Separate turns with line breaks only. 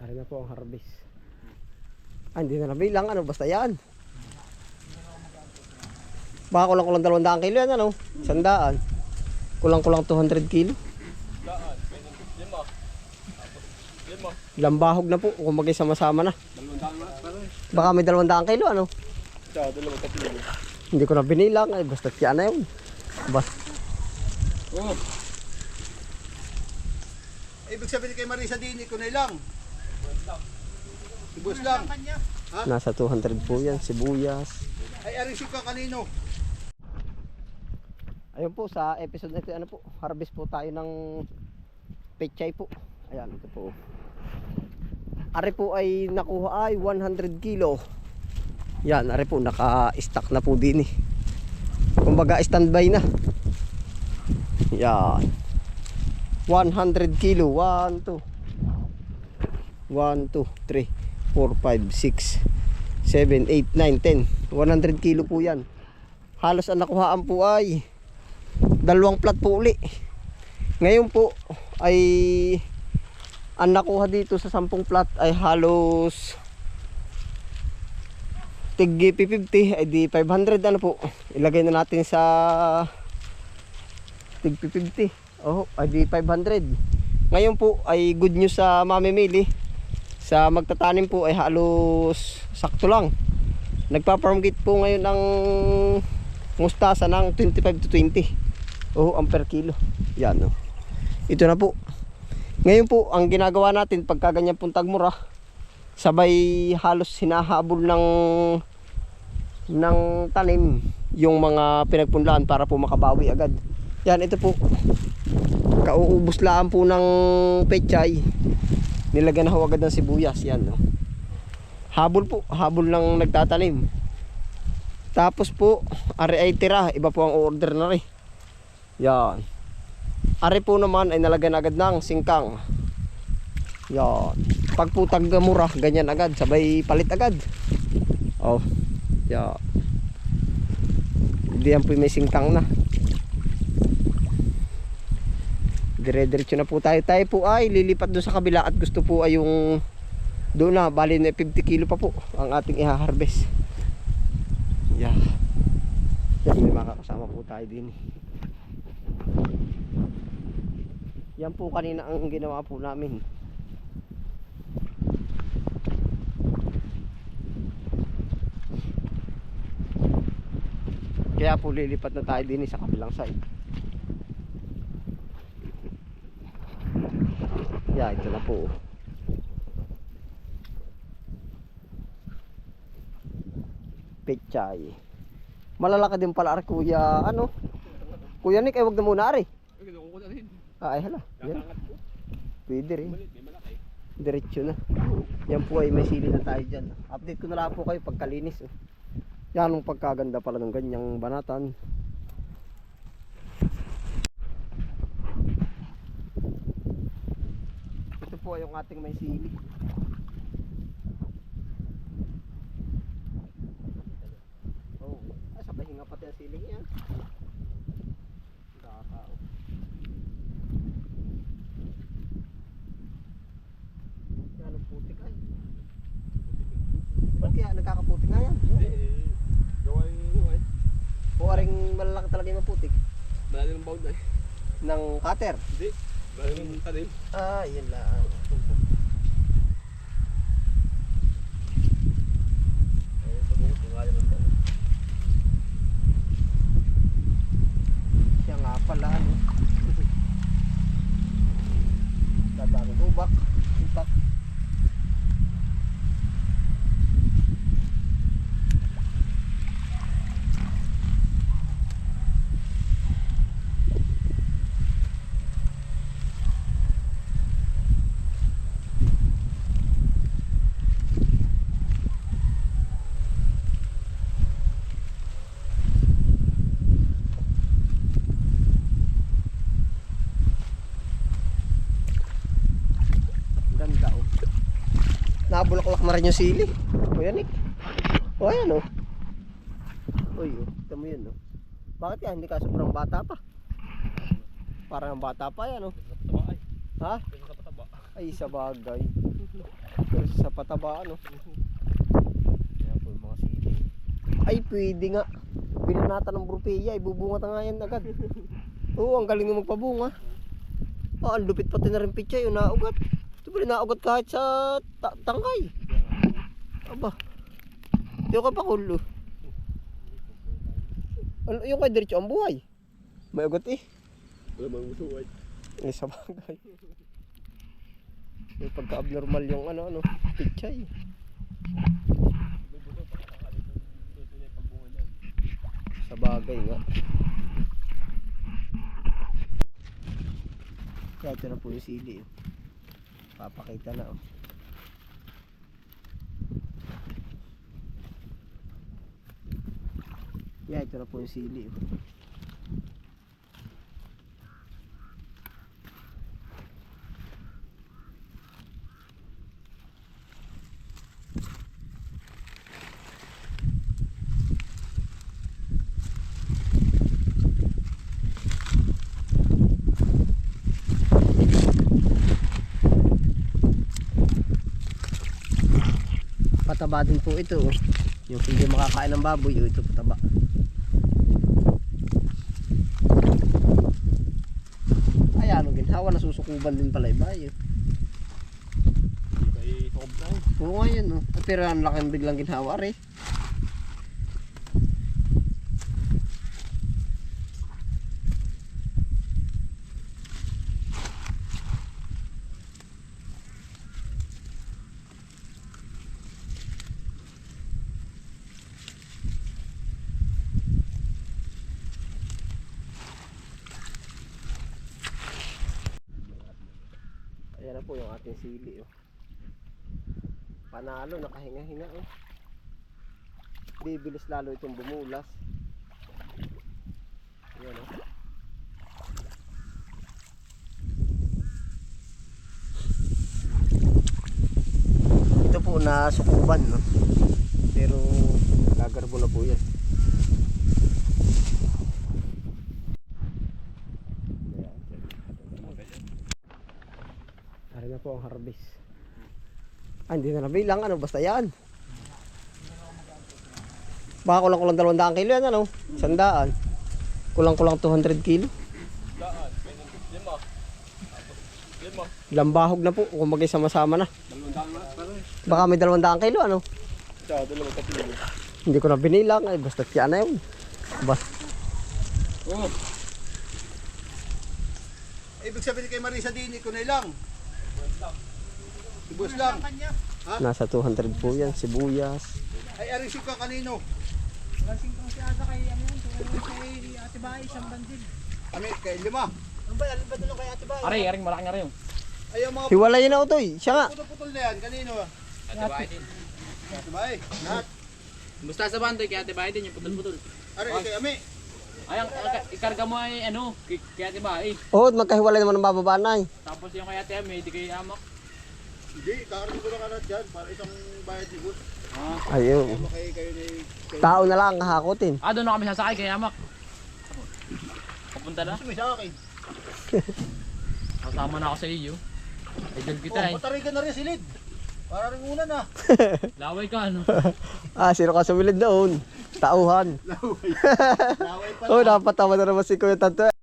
Ari na po ang harvest. Hindi na nabilang. Ano, basta yan. Baka kulang-kulang 200 kilo yan, ano? 100. Kulang-kulang 200 kilo. Lambahog na po. Kung maging sama-sama na. Baka may 200 kilo, ano? Hindi ko na binilang. Ay, basta yan na yun.
Oh. Ibig sabihin kay Marisa Dini ko na lang. Ibus lang. Ha?
Nasa 200 po yan. Sibuyas.
Ay, arisip ka kanino?
Ayun po, sa episode na ito, ano po, harvest po tayo ng pechay po. Ayan, ito po. Ari po ay nakuha ay 100 kilo. Yan, ari po, naka-stack na po din eh. Kumbaga, standby na. Yan. 100 kilo. 1, 2. 1, 2, 3, 4, 5, 6, 7, 8, 9, 10. 100 kilo po yan. Halos ang nakuhaan po ay 2 plat po uli. Ngayon po ay ang nakuha dito sa 10 plat ay halos tig 50 ay di 500 ano po. Ilagay na natin sa tig 50. Oh, ay di 500. Ngayon po ay good news sa mamimili. Sa magtatanim po ay halos sakto lang. Nagpa-farm kit po ngayon ang mustasa ng 25 to 20. Oh, ang per kilo. Yan oh. Ito na po. Ngayon po ang ginagawa natin pagka ganyan pong tagmura, sabay halos hinahabol ng tanim yung mga pinagpunlaan para po makabawi agad. Yan, ito po. Kauubos lang po ng pechay. Nilagyan na ho agad ng sibuyas. Yan no. Habol po, habol lang nagtatanim. Tapos po, ari ay tira, iba po ang order na rin. Yan. Ari po naman ay nalagyan agad ng singkang. Yan. Pag po tagmura, ganyan agad, sabay palit agad. Oh. Yan. Diyan po may singkang na. Dire-diretso na po tayo. Tayo po ay lilipat doon sa kabila at gusto po ay yung doon na, bali na 50 kilo pa po ang ating i-harvest. Yeah. Yan, may makakasama po tayo din. Yan po kanina ang ginawa po namin. Kaya po lilipat na tayo din sa kabilang side. Yeah, ito na po. Pechay. Malalaki din pala ari kuya, ano? Kuya Nick, ay wag na muna ari. Ay hala. Yan. Pwede rin. Diretso na. Yan po ay may sili na tayo dyan. Update ko na lang po kayo pagkalinis. Oh. Yan ang pagkaganda pala ng ganyang banatan. Ito po ay yung ating may sili. Oh, ay sabay hinga pati ang siling yan. Nakakao. Yan ang putik ay. Ba't kaya nagkakaputik nga yan?
Gawain nyo ay.
O aring malalaki talaga yung maputik.
Malali ng baud ay.
Ng cutter.
Hindi. Malali ng tanim.
Ah, yun lang. Siya nga pala ano. Dadami ubak. Ubak. Nabulaklak na rin yung sili. O yan eh. O ayan o. Uy o. Ito mo yun o. Bakit yan? Hindi ka sobrang bata pa. Parang bata pa yan o. Ha? Ay sa bagay. Pero sa pataba ano. Kaya po yung mga sili. Ay pwede nga. Pinanata ng brupeya, ibubunga nga yan agad. Oo, ang galing ng magpabunga. Ah, ang lupit pati na rin pichay, yung naugat. Ito pala naugat kahit sa tangkay. Aba. Yung kapakulo. Ano, yung kay diretso ang buhay. May ugat eh.
Wala mang busuway.
Eh, sa bagay. May pagka-abnormal yung ano, pichay. Sa bagay nga. Kaya ito na po yung sili. Oh. Papakita na. Oh. Kaya ito na po yung sili. Oh. Pataba din po ito. Oh. Yung hindi makakain ng baboy, oh, ito pataba. Ay, ano ginhawa, nasusukuban din pala iba yun.
Kay Tob na.
Oo nga yun, oh. Pero ang laking biglang ginhawa rin. Ayan na po yung ating sili. Oh. Panalo, nakahinga-hinga. Oh. Bibilis lalo itong bumulas. Ayan oh. Ito po na sukuban, no? Pero gagarbo na po yan. Ari na po ang harvest. Ah, hindi na nabilang, ano, basta yan. Baka kulang-kulang 200 kilo yan, ano? 100. Kulang-kulang 200 kilo.
Lima.
Lambahog na po, kung mag-isama-sama na.
200 na.
Baka may 200 kilo, ano?
Ito, dalawa tatlo.
Hindi ko na binilang, ay basta yan na yun.
Oh. Ibig sabihin kay Marisa Dini ko na lang. Sibuyas lang. Ha?
Nasa 200 po yan, sibuyas.
Ay, aring suka kanino?
Lasing kang si Ata kay ano yun, kay Ate Bahay, isang bandil.
Kami, kay Lima.
Ang ba, alin ba doon kay Ate Bahay?
Aring malaki nga rin.
Ay, ang mga
Hiwalay na utoy, siya nga.
putol-putol na yan, kanino?
Ate Bahay din.
Ate Bay. Lahat.
Basta sa bandoy, kay Ate Bahay din yung putol-putol.
Aring kay Ami.
Ay, ikarga mo ay ano, kay Ate Bahay.
Oo, magkahiwalay naman ng bababanay.
Tapos yung kay Ate Ame, di kay Amak.
Hindi, kakaroon ko lang alat dyan para isang bayad ni Gus.
Ah.
Ayun.
Kaya kayo ni...
Tao na lang hahakotin.
Doon na kami sasakay kay Amak. Papunta na.
Gusto mo sa akin?
Kasama na ako sa iyo. Idol kita
Oh,
eh.
matarigan na rin silid. Para rin una na.
Laway ka ano.
Ah, sino ka sumilid doon? Tauhan.
Laway. Laway pala.
Oh, dapat tama na naman si Kuya Tanto.